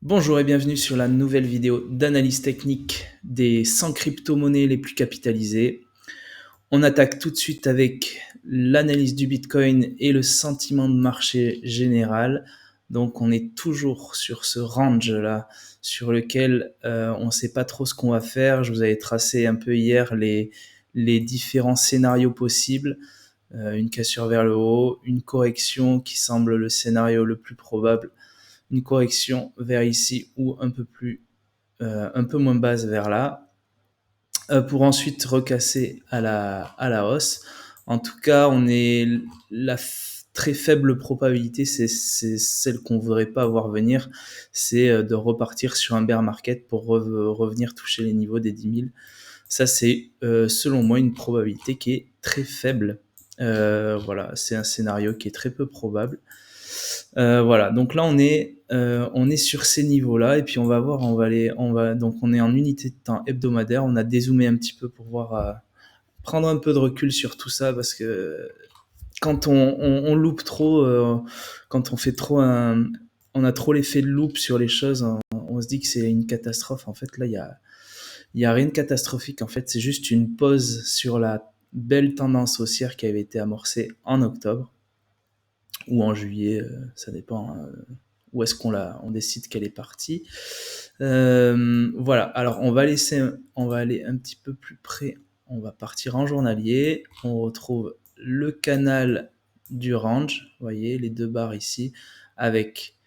Bonjour et bienvenue sur la nouvelle vidéo d'analyse technique des 100 crypto-monnaies les plus capitalisées. On attaque tout de suite avec l'analyse du Bitcoin et le sentiment de marché général. Donc on est toujours sur ce range là sur lequel on ne sait pas trop ce qu'on va faire. Je vous avais tracé un peu hier les différents scénarios possibles. Une cassure vers le haut, une correction qui semble le scénario le plus probable, une correction vers ici ou un peu moins basse vers là, pour ensuite recasser à la hausse. En tout cas, on est la très faible probabilité, c'est celle qu'on ne voudrait pas voir venir, c'est de repartir sur un bear market pour revenir toucher les niveaux des 10 000. Ça, c'est selon moi une probabilité qui est très faible. Voilà, c'est un scénario qui est très peu probable. Voilà, donc là on est sur ces niveaux-là et puis on va voir, donc on est en unité de temps hebdomadaire. On a dézoomé un petit peu pour voir, prendre un peu de recul sur tout ça parce que quand on loupe trop, quand on fait trop on a trop l'effet de loupe sur les choses, on se dit que c'est une catastrophe. En fait, là il y a rien de catastrophique. En fait, c'est juste une pause sur la belle tendance haussière qui avait été amorcée en octobre ou en juillet, ça dépend où est-ce on décide qu'elle est partie. Voilà, alors on va aller un petit peu plus près, on va partir en journalier, on retrouve le canal du range, vous voyez les deux barres ici, avec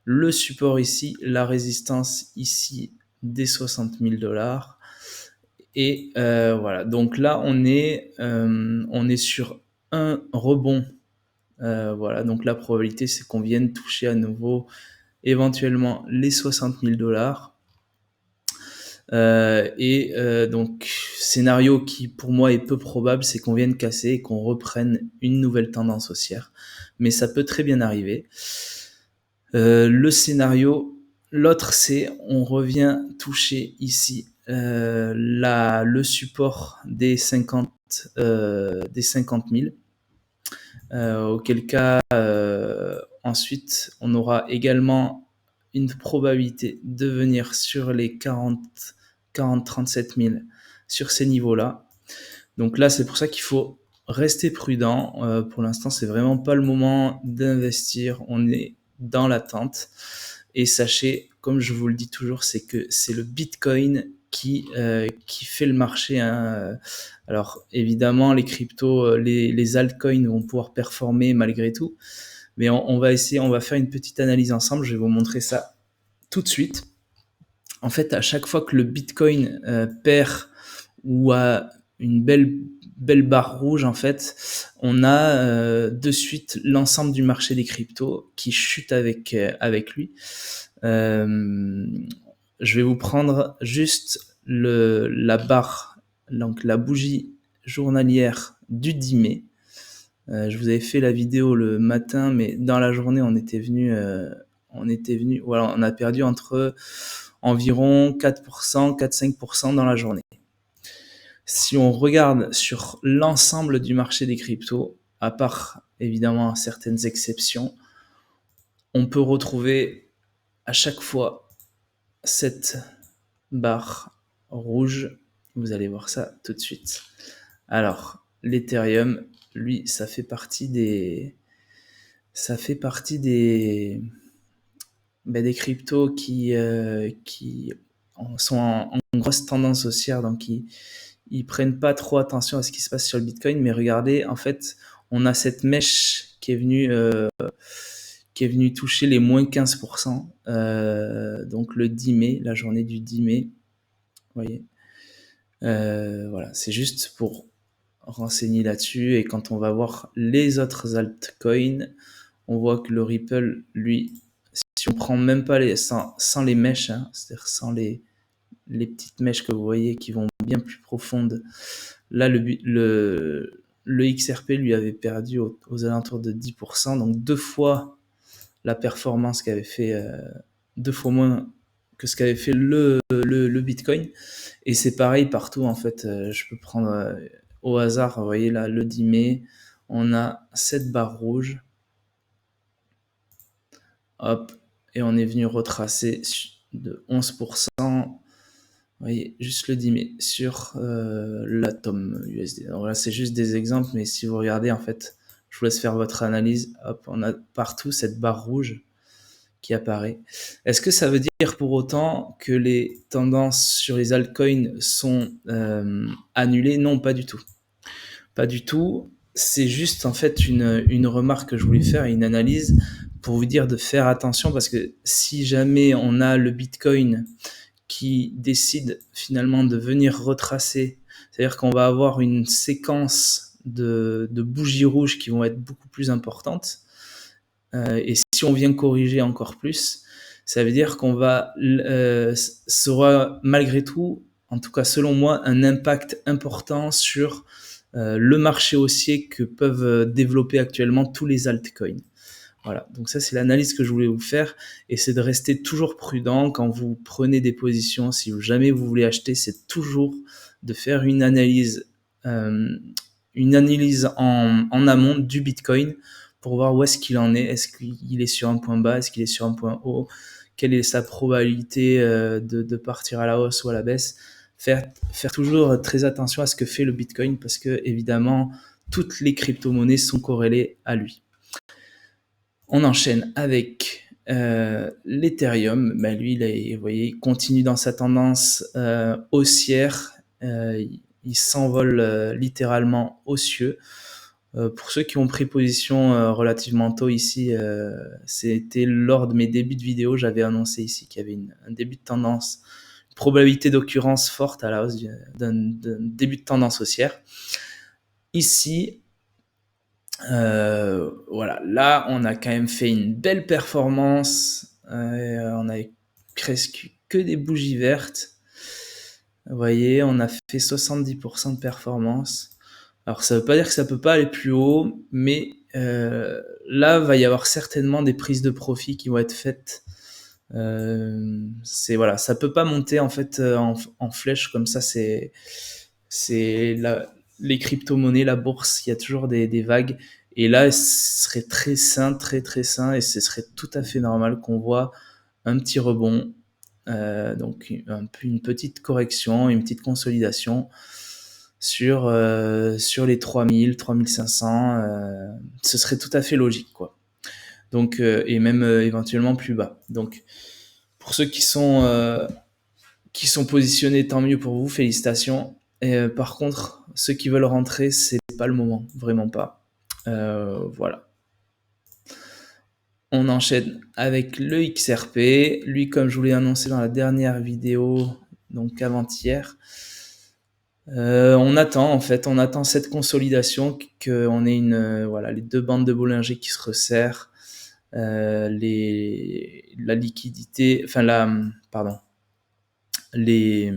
le support ici, la résistance ici des 60 000 $. Et voilà, donc là on est sur un rebond. Voilà, donc la probabilité c'est qu'on vienne toucher à nouveau éventuellement les 60 000 $. Donc, scénario qui pour moi est peu probable, c'est qu'on vienne casser et qu'on reprenne une nouvelle tendance haussière. Mais ça peut très bien arriver. Le scénario, l'autre, c'est on revient toucher ici le support des 50 000. Auquel cas, ensuite, on aura également une probabilité de venir sur les 37 000 sur ces niveaux-là. Donc là, c'est pour ça qu'il faut rester prudent. Pour l'instant, c'est vraiment pas le moment d'investir. On est dans l'attente. Et sachez, comme je vous le dis toujours, c'est que c'est le Bitcoin qui fait le marché, hein. Alors évidemment, les cryptos, les altcoins vont pouvoir performer malgré tout. Mais on va essayer, on va faire une petite analyse ensemble. Je vais vous montrer ça tout de suite. En fait, à chaque fois que le Bitcoin perd ou a une belle barre rouge, en fait, on a de suite l'ensemble du marché des cryptos qui chute avec lui. Je vais vous prendre juste la barre, donc la bougie journalière du 10 mai. Je vous avais fait la vidéo le matin, mais dans la journée, voilà, on a perdu entre environ 4%, 4-5% dans la journée. Si on regarde sur l'ensemble du marché des cryptos, à part évidemment certaines exceptions, on peut retrouver à chaque fois cette barre rouge. Vous allez voir ça tout de suite. Alors, l'Ethereum, lui, ça fait partie des des cryptos qui sont en grosse tendance haussière, donc ils prennent pas trop attention à ce qui se passe sur le Bitcoin. Mais regardez, en fait, on a cette mèche qui est venue toucher les moins 15%, donc le 10 mai, la journée du 10 mai, vous voyez. Voilà, c'est juste pour renseigner là-dessus. Et quand on va voir les autres altcoins, on voit que le Ripple, lui, si on prend même pas sans les mèches, hein, c'est-à-dire sans les petites mèches que vous voyez qui vont bien plus profondes, là le XRP lui avait perdu aux alentours de 10%, donc deux fois la performance qu'avait fait, deux fois moins que ce qu'avait fait le Bitcoin. Et c'est pareil partout en fait. Je peux prendre au hasard, vous voyez là, le 10 mai, on a cette barre rouge. Hop, et on est venu retracer de 11%. Vous voyez, juste le 10 mai sur l'Atom USD. Alors là, c'est juste des exemples, mais si vous regardez, en fait, je vous laisse faire votre analyse. Hop, on a partout cette barre rouge qui apparaît. Est-ce que ça veut dire pour autant que les tendances sur les altcoins sont annulées? Non, pas du tout. Pas du tout. C'est juste en fait une remarque que je voulais faire, une analyse pour vous dire de faire attention parce que si jamais on a le Bitcoin qui décide finalement de venir retracer, c'est-à-dire qu'on va avoir une séquence de bougies rouges qui vont être beaucoup plus importantes. Et si on vient corriger encore plus, ça veut dire qu'on va sera malgré tout, en tout cas selon moi, un impact important sur le marché haussier que peuvent développer actuellement tous les altcoins. Voilà, donc ça c'est l'analyse que je voulais vous faire et c'est de rester toujours prudent quand vous prenez des positions. Si jamais vous voulez acheter, c'est toujours de faire une analyse en amont du Bitcoin pour voir où est-ce qu'il en est. Est-ce qu'il est sur un point bas? Est-ce qu'il est sur un point haut? Quelle est sa probabilité de partir à la hausse ou à la baisse? Faire toujours très attention à ce que fait le Bitcoin parce que évidemment toutes les crypto-monnaies sont corrélées à lui. On enchaîne avec l'Ethereum. Ben lui, vous voyez, il continue dans sa tendance haussière. Il s'envole littéralement aux cieux. Pour ceux qui ont pris position relativement tôt ici, c'était lors de mes débuts de vidéo, j'avais annoncé ici qu'il y avait un début de tendance, une probabilité d'occurrence forte à la hausse d'un début de tendance haussière. Ici, voilà, là on a quand même fait une belle performance. On a presque que des bougies vertes. Vous voyez, on a fait 70% de performance. Alors ça veut pas dire que ça peut pas aller plus haut, mais là va y avoir certainement des prises de profit qui vont être faites. Voilà, ça peut pas monter en fait en flèche comme ça. C'est les crypto-monnaies, la bourse, il y a toujours des vagues. Et là, ce serait très sain, très très sain, et ce serait tout à fait normal qu'on voit un petit rebond, donc une petite correction, une petite consolidation sur les 3000, 3500. Ce serait tout à fait logique, quoi. Donc, et même éventuellement plus bas. Donc, pour ceux qui sont positionnés, tant mieux pour vous, félicitations. Et par contre, ceux qui veulent rentrer, c'est pas le moment, vraiment pas. Voilà. On enchaîne avec le XRP. Lui, comme je vous l'ai annoncé dans la dernière vidéo, donc avant-hier, on attend cette consolidation, qu'on ait voilà, les deux bandes de Bollinger qui se resserrent, la liquidité, enfin pardon, les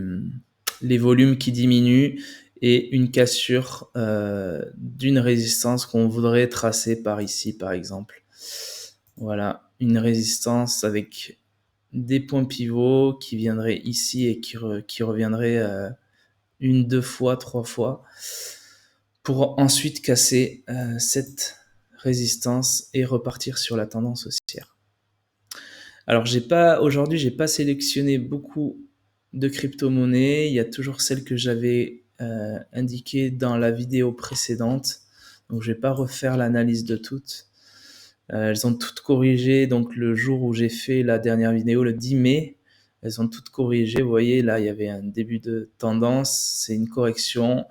volumes qui diminuent et une cassure d'une résistance qu'on voudrait tracer par ici, par exemple. Voilà, une résistance avec des points pivots qui viendraient ici et qui reviendraient une, deux fois, trois fois, pour ensuite casser cette résistance et repartir sur la tendance haussière. Alors aujourd'hui, j'ai pas sélectionné beaucoup de crypto-monnaies. Il y a toujours celles que j'avais indiquées dans la vidéo précédente. Donc je vais pas refaire l'analyse de toutes. Elles ont toutes corrigé, donc le jour où j'ai fait la dernière vidéo, le 10 mai, elles ont toutes corrigé. Vous voyez, là, il y avait un début de tendance, c'est une correction.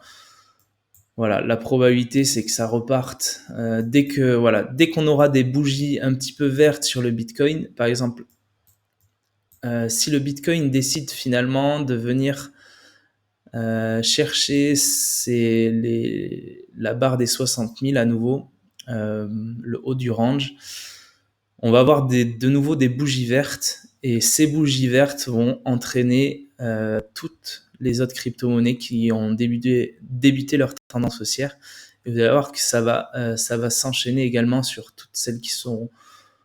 Voilà, la probabilité, c'est que ça reparte dès qu'on aura des bougies un petit peu vertes sur le Bitcoin. Par exemple, si le Bitcoin décide finalement de venir chercher la barre des 60 000 à nouveau, le haut du range, on va avoir de nouveau des bougies vertes, et ces bougies vertes vont entraîner toutes les autres crypto-monnaies qui ont débuté leur tendance haussière. Et vous allez voir que ça va s'enchaîner également sur toutes celles qui sont,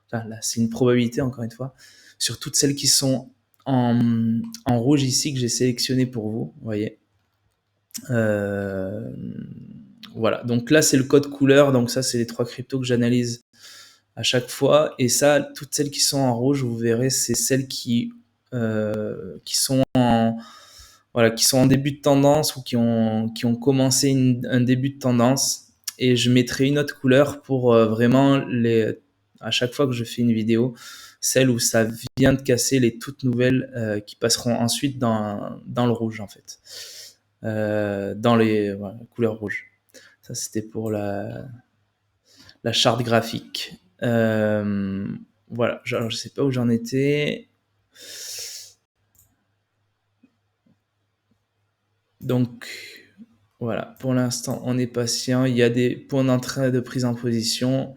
enfin là c'est une probabilité encore une fois, sur toutes celles qui sont en rouge ici que j'ai sélectionné pour vous, vous voyez. Voilà, donc là c'est le code couleur, donc ça c'est les 3 cryptos que j'analyse à chaque fois, et ça, toutes celles qui sont en rouge, vous verrez, c'est celles qui qui sont en début de tendance ou qui ont commencé un début de tendance. Et je mettrai une autre couleur pour vraiment à chaque fois que je fais une vidéo, celle où ça vient de casser, les toutes nouvelles qui passeront ensuite dans le rouge en fait. Dans les couleurs rouges. Ça c'était pour la charte graphique. Voilà, je sais pas où j'en étais. Donc voilà, pour l'instant on est patient, il y a des points d'entrée de prise en position,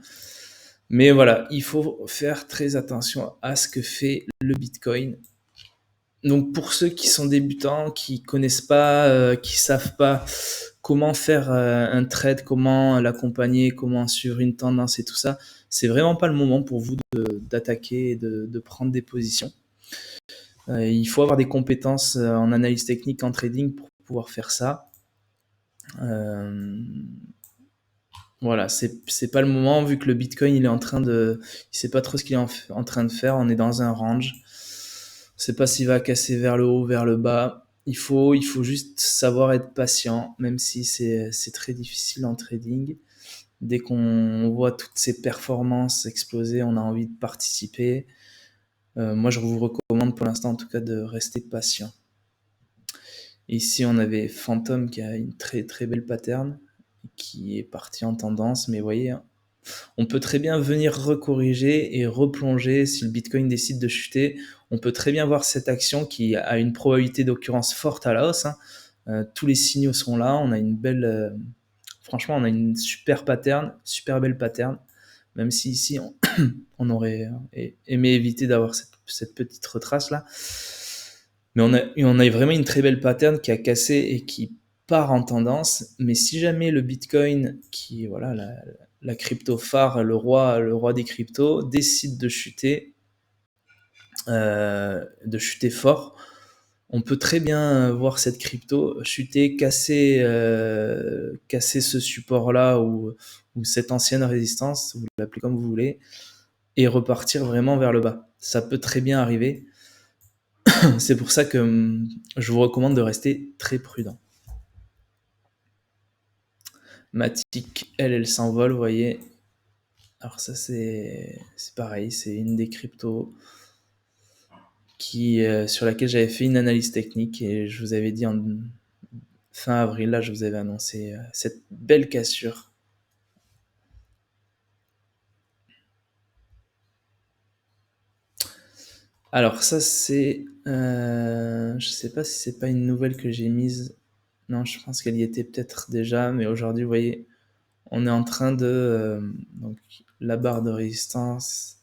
mais voilà, il faut faire très attention à ce que fait le Bitcoin. Donc pour ceux qui sont débutants, qui connaissent pas, qui savent pas comment faire un trade, comment l'accompagner, comment suivre une tendance et tout ça, c'est vraiment pas le moment pour vous d'attaquer et de prendre des positions. Il faut avoir des compétences en analyse technique, en trading pour pouvoir faire ça. Voilà, c'est pas le moment vu que le Bitcoin il sait pas trop ce qu'il est en train de faire. On est dans un range. On sait pas s'il va casser vers le haut, vers le bas. Il faut juste savoir être patient, même si c'est très difficile en trading. Dès qu'on voit toutes ces performances exploser, on a envie de participer. Moi, je vous recommande pour l'instant, en tout cas, de rester patient. Ici, on avait Phantom qui a une très très belle pattern qui est parti en tendance, mais vous voyez, on peut très bien venir recorriger et replonger si le Bitcoin décide de chuter. On peut très bien voir cette action qui a une probabilité d'occurrence forte à la hausse. Tous les signaux sont là. On a une belle, franchement, on a une super pattern, super belle pattern. Même si ici on aurait aimé éviter d'avoir cette petite retrace là. Mais on a vraiment une très belle pattern qui a cassé et qui part en tendance. Mais si jamais le Bitcoin, qui est voilà, la crypto phare, le roi des cryptos, décide de chuter fort, on peut très bien voir cette crypto chuter, casser ce support-là ou cette ancienne résistance, vous l'appelez comme vous voulez, et repartir vraiment vers le bas. Ça peut très bien arriver. C'est pour ça que je vous recommande de rester très prudent. Matic, elle s'envole, vous voyez. Alors ça, c'est pareil, c'est une des cryptos sur laquelle j'avais fait une analyse technique et je vous avais dit en fin avril, là, je vous avais annoncé cette belle cassure. Alors ça, c'est... je sais pas si c'est pas une nouvelle que j'ai mise. Non, je pense qu'elle y était peut-être déjà, mais aujourd'hui, vous voyez, on est en train de... donc, la barre de résistance,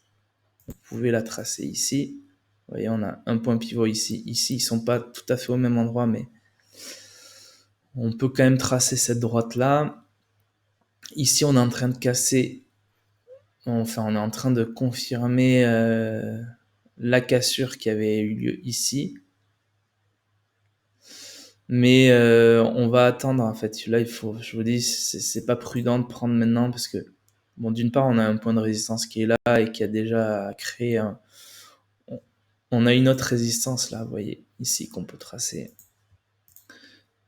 vous pouvez la tracer ici. Vous voyez, on a un point pivot ici. Ici, ils sont pas tout à fait au même endroit, mais on peut quand même tracer cette droite-là. Ici, on est en train de casser... Enfin, on est en train de confirmer la cassure qui avait eu lieu ici. Mais on va attendre en fait. Là, je vous dis, c'est pas prudent de prendre maintenant parce que, bon, d'une part, on a un point de résistance qui est là et qui a déjà créé on a une autre résistance là, vous voyez, ici qu'on peut tracer.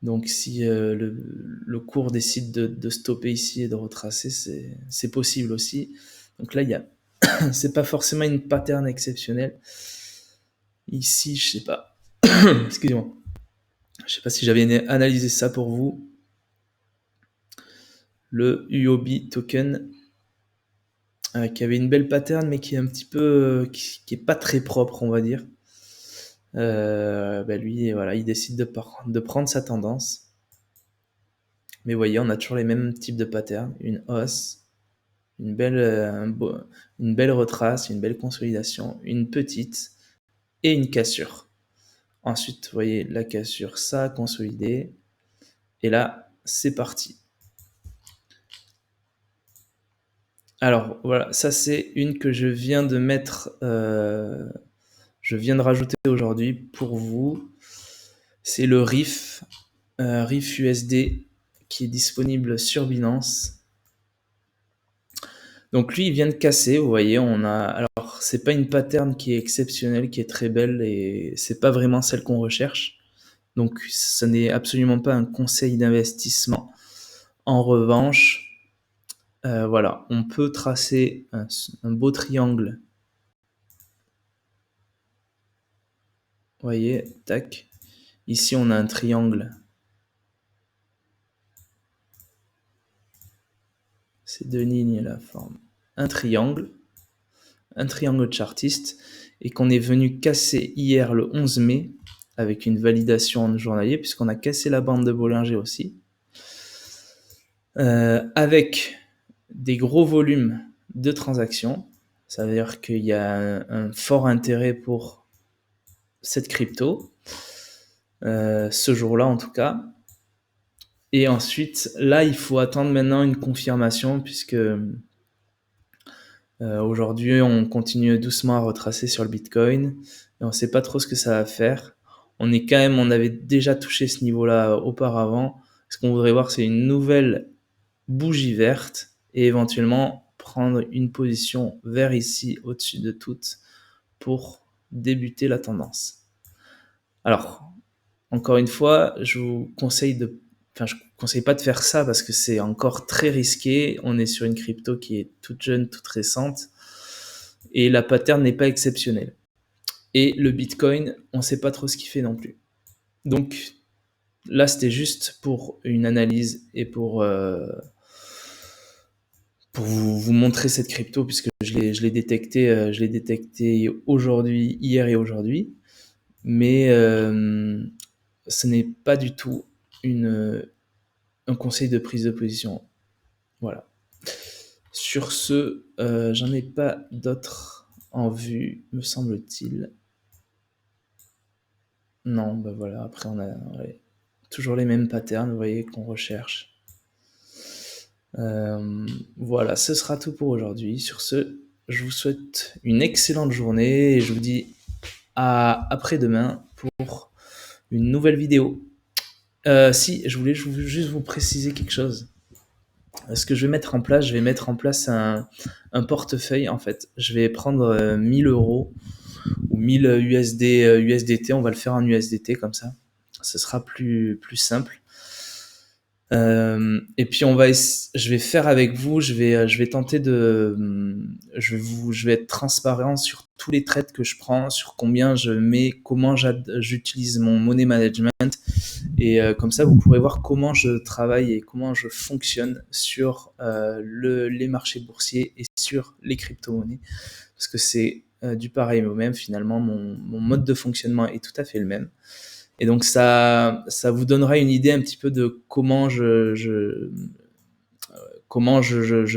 Donc, si le cours décide de stopper ici et de retracer, c'est possible aussi. Donc là, c'est pas forcément une pattern exceptionnelle. Ici, je sais pas. Excusez-moi. Je sais pas si j'avais analysé ça pour vous. Le UOB token qui avait une belle pattern mais qui est un petit peu qui est pas très propre, on va dire. Lui, voilà, il décide de prendre sa tendance. Mais vous voyez, on a toujours les mêmes types de patterns, une hausse, une belle retrace, une belle consolidation, une petite et une cassure. Ensuite, vous voyez la cassure, ça a consolidé. Et là, c'est parti. Alors voilà, ça c'est une que je viens de mettre, je viens de rajouter aujourd'hui pour vous. C'est le RIF, RIF USD qui est disponible sur Binance. Donc lui, il vient de casser, vous voyez, alors c'est pas une pattern qui est exceptionnelle, qui est très belle, et c'est pas vraiment celle qu'on recherche. Donc ce n'est absolument pas un conseil d'investissement. En revanche, voilà, on peut tracer un beau triangle. Vous voyez, tac. Ici, on a un triangle. Ces deux lignes là forment un triangle chartiste, et qu'on est venu casser hier le 11 mai avec une validation en journalier, puisqu'on a cassé la bande de Bollinger aussi, avec des gros volumes de transactions. Ça veut dire qu'il y a un fort intérêt pour cette crypto, ce jour-là en tout cas. Et ensuite, là, il faut attendre maintenant une confirmation, puisque aujourd'hui, on continue doucement à retracer sur le Bitcoin, et on ne sait pas trop ce que ça va faire. On avait déjà touché ce niveau-là auparavant. Ce qu'on voudrait voir, c'est une nouvelle bougie verte, et éventuellement prendre une position vers ici, au-dessus de toutes, pour débuter la tendance. Alors, encore une fois, je vous conseille je conseille pas de faire ça parce que c'est encore très risqué. On est sur une crypto qui est toute jeune, toute récente, et la pattern n'est pas exceptionnelle. Et le Bitcoin, on sait pas trop ce qu'il fait non plus. Donc là, c'était juste pour une analyse et pour vous montrer cette crypto, puisque je l'ai détecté aujourd'hui, hier et aujourd'hui. Mais ce n'est pas du tout un conseil de prise de position. Voilà. Sur ce, j'en ai pas d'autres en vue, me semble-t-il. Non, bah voilà, après on a toujours les mêmes patterns, vous voyez, qu'on recherche. Voilà, ce sera tout pour aujourd'hui. Sur ce, je vous souhaite une excellente journée, et je vous dis à après-demain pour une nouvelle vidéo. Si, je voulais juste vous préciser quelque chose. Ce que je vais mettre en place, un portefeuille en fait. Je vais prendre 1000 euros ou 1000 USDT, on va le faire en USDT comme ça. Ce sera plus simple. Et puis je vais faire avec vous, je vais tenter je vais être transparent sur tous les trades que je prends, sur combien je mets, comment j'utilise mon money management, et comme ça vous pourrez voir comment je travaille et comment je fonctionne sur les marchés boursiers et sur les crypto-monnaies, parce que c'est du pareil au même finalement. Mon mode de fonctionnement est tout à fait le même. Et donc ça vous donnera une idée un petit peu de comment je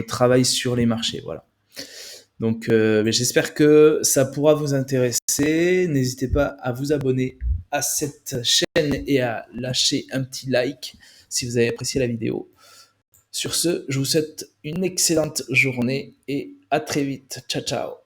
travaille sur les marchés. Voilà. Donc j'espère que ça pourra vous intéresser. N'hésitez pas à vous abonner à cette chaîne et à lâcher un petit like si vous avez apprécié la vidéo. Sur ce, je vous souhaite une excellente journée et à très vite. Ciao, ciao.